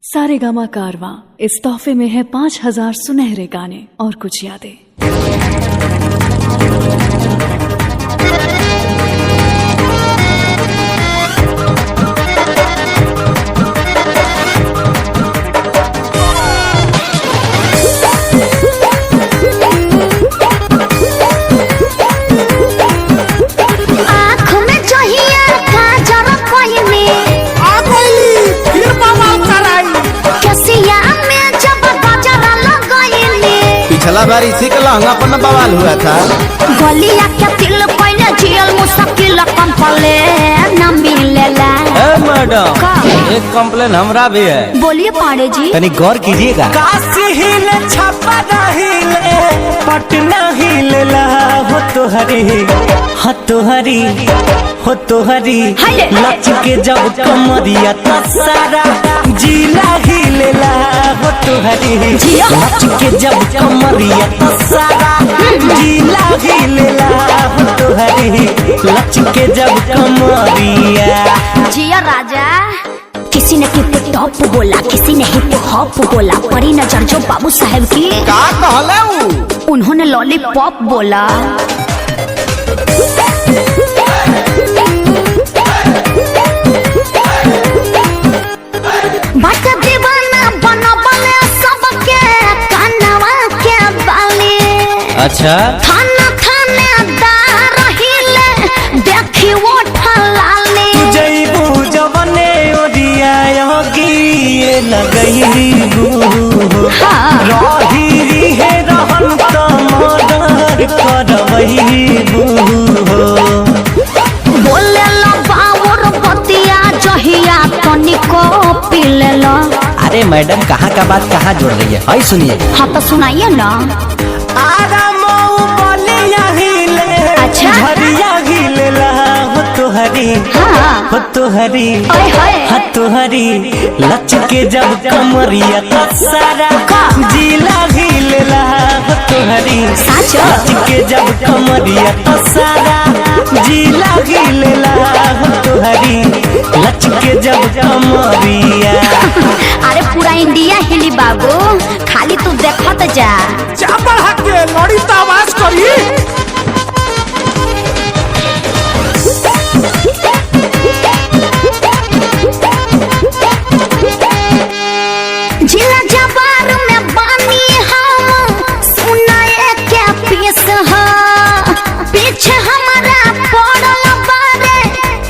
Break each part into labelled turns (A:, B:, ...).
A: सारेगामा कारवां इस तोहफे में है 5000 सुनहरे गाने और कुछ यादें।
B: पिछला बार इसी का लहंगा पर न बवाल हुआ था।
C: गलिया के दिल पहले जियल मुश्किल कंपले न मिलेला।
B: मैडम एक कंप्लेन हमरा भी है।
C: बोलिए पांडे जी।
B: तनी गौर कीजिएगा।
D: काशी हिले छपरा हिले पटना हिलेला हो तो हरी लच के जब कमरिया तो सारा जिला हिलेला हो तो हरी लच के जब कमरिया तो सारा जिला हिलेला हो तो हरी लच के जब कमरिया।
C: जिया राजा। किसी ने हिप टॉप बोला, किसी ने हिप हॉप बोला, परी नजर जो बाबू साहब की
B: का कहले
C: उन्होंने लॉलीपॉप बोला। बट दीवाना बना बने सबके कानवा के बाली।
B: अच्छा
C: थाना थानेदार हिले देखी वो ठलाली।
D: जईबू जवने ओरिया योगी लगईबू रही है रहन तो मर्डर करवईबू।
C: बोले लो बावर बतिया जहिया तनिको पीले लो।
B: अरे मैडम कहाँ का बात कहाँ जोड़ रही है? आई सुनिए।
C: हाँ तो सुनाइए ना।
D: आरामऊ बलिया हिले
C: अच्छा
D: झरिया हिलेला हो तो हरी
C: हाँ
D: हो तो हरी हो तो हरी लच के जब कमरिया तो सारा जिला हिलेला हो तो हरी
C: सच
D: लच के जब कमरिया तो सारा जिला हिलेला हो तो हरी लच के जब कमरिया।
C: अरे पूरा इंडिया हिली बाबू, खाली तू देखत जा।
D: चापड़ हक के लड़ी तो आवाज करी।
C: जिला जबार में बानी हम सुनाए के पीस हो। पीछे हमारा पड़ल बारे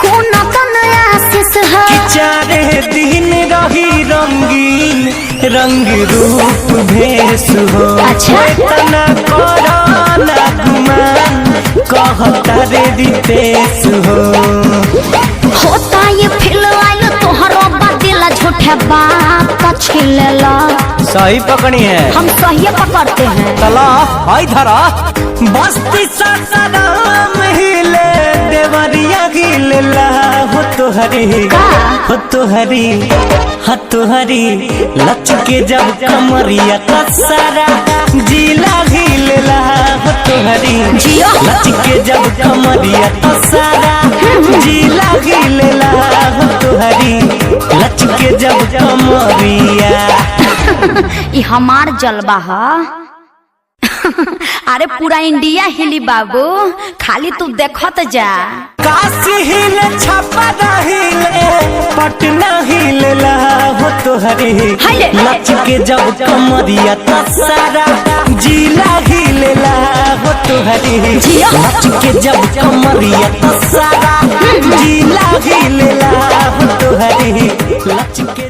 C: कौन कनया आशीष हो।
D: चारे दिन रही रंगीन रंग रूप भेष हो।
C: अच्छा
D: तना करो ना गुमान कहता रे रितेश हो।
C: होता ये फिलहाल तोहरो बदिल झूठे बात छिलेला।
B: सही पकड़ी है।
C: हम सही पकड़ते हैं।
B: चला आई धरा।
D: बस्ती सासाराम हिले देवरिया हिलेला हो तो हरी हो तो हरी हो तो हरी लच के जब कमरिया तो सारा जिला हिलेला हो तो हरी लच के जब कमरिया तो सारा जिला हिलेला हो तो हरी लच के जब कमरिया।
C: ये हमार जलवा है। अरे पूरा इंडिया हिली बाबू, खाली तू देखत जा।
D: काशी हिले छपरा हिले पटना हिलेला हो तो हरी लच के जब कमरिया तो सारा जिला हिलेला हो तो हरी लच के जब कमरिया तो सारा जिला हिलेला हो तो हरी लच के